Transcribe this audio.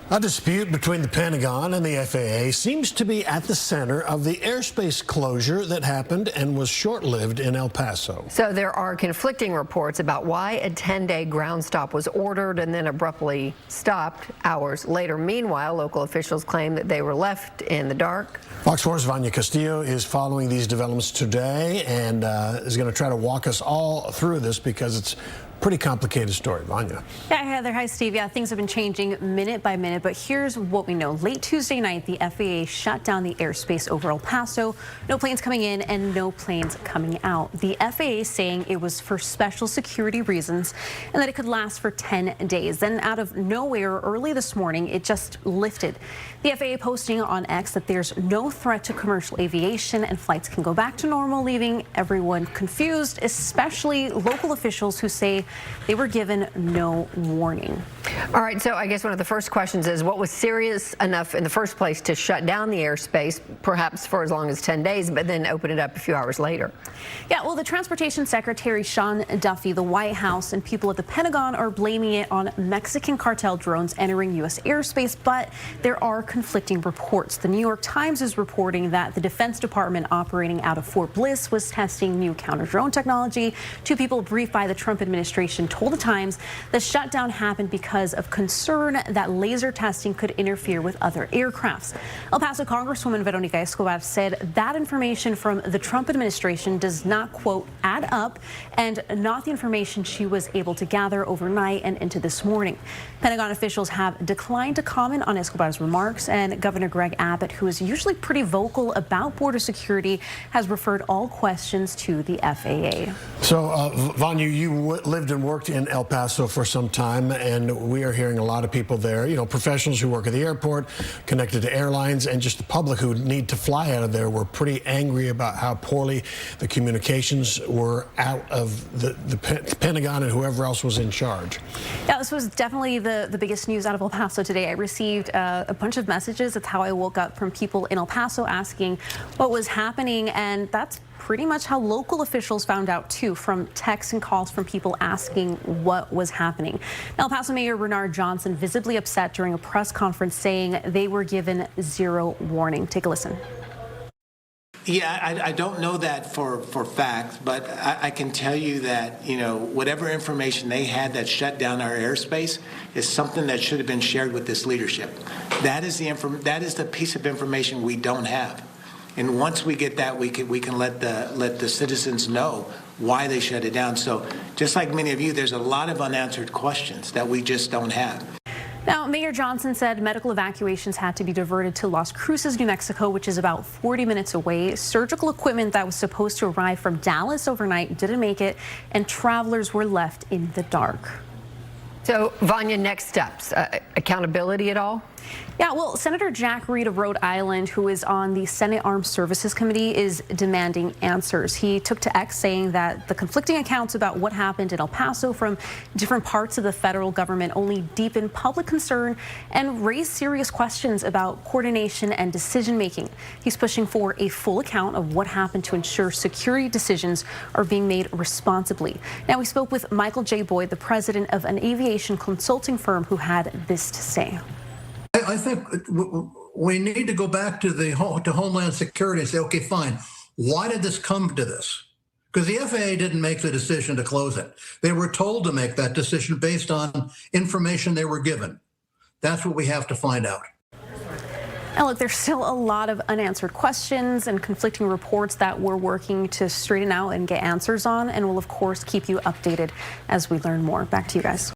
A dispute between the Pentagon and the FAA seems to be at the center of the airspace closure that happened and was short-lived in El Paso. So there are conflicting reports about why a 10-day ground stop was ordered and then abruptly stopped hours later. Meanwhile, local officials claim that they were left in the dark. Fox 4's Vania Castillo is following these developments today and is going to try to walk us all through this because it's a pretty complicated story. Vania. Yeah, Heather. Hi, Steve. Yeah, things have been changing minute by minute, but here's what we know. Late Tuesday night, the FAA shut down the airspace over El Paso. No planes coming in and no planes coming out. The FAA saying it was for special security reasons and that it could last for 10 days. Then out of nowhere, early this morning, it just lifted. The FAA posting on X that there's no threat to commercial aviation and flights can go back to normal, leaving everyone confused, especially local officials who say they were given no warning. All right, so I guess one of the first questions is what was serious enough in the first place to shut down the airspace, perhaps for as long as 10 days, but then open it up a few hours later? Yeah, well, the Transportation Secretary Sean Duffy, the White House, and people at the Pentagon are blaming it on Mexican cartel drones entering U.S. airspace, but there are conflicting reports. The New York Times is reporting that the Defense Department operating out of Fort Bliss was testing new counter-drone technology. Two people briefed by the Trump administration told the Times the shutdown happened because of concern that laser testing could interfere with other aircrafts. El Paso Congresswoman Veronica Escobar said that information from the Trump administration does not, quote, add up and not the information she was able to gather overnight and into this morning. Pentagon officials have declined to comment on Escobar's remarks, and Governor Greg Abbott, who is usually pretty vocal about border security, has referred all questions to the FAA. So, Vanya, you lived and worked in El Paso for some time, and we are hearing a lot of people there, you know, professionals who work at the airport, connected to airlines, and just the public who need to fly out of there were pretty angry about how poorly the communications were out of the Pentagon and whoever else was in charge. Yeah, this was definitely the biggest news out of El Paso today. I received a bunch of messages. That's how I woke up, from people in El Paso asking what was happening, and that's pretty much how local officials found out too, from texts and calls from people asking what was happening. El Paso Mayor Bernard Johnson visibly upset during a press conference, saying they were given zero warning. Take a listen. Yeah, I don't know that for fact, but I can tell you that, you know, whatever information they had that shut down our airspace is something that should have been shared with this leadership. That is the piece of information we don't have. And once we get that, we can let the citizens know why they shut it down. So just like many of you, there's a lot of unanswered questions that we just don't have. Now, Mayor Johnson said medical evacuations had to be diverted to Las Cruces, New Mexico, which is about 40 minutes away. Surgical equipment that was supposed to arrive from Dallas overnight didn't make it, and travelers were left in the dark. So, Vanya, next steps, accountability at all? Yeah, well, Senator Jack Reed of Rhode Island, who is on the Senate Armed Services Committee, is demanding answers. He took to X saying that the conflicting accounts about what happened in El Paso from different parts of the federal government only deepen public concern and raise serious questions about coordination and decision making. He's pushing for a full account of what happened to ensure security decisions are being made responsibly. Now, we spoke with Michael J. Boyd, the president of an aviation consulting firm, who had this to say. I think we need to go back to Homeland Security and say, okay, fine, why did this come to this? Because the FAA didn't make the decision to close it. They were told to make that decision based on information they were given. That's what we have to find out. Now, look, there's still a lot of unanswered questions and conflicting reports that we're working to straighten out and get answers on, and we'll, of course, keep you updated as we learn more. Back to you guys.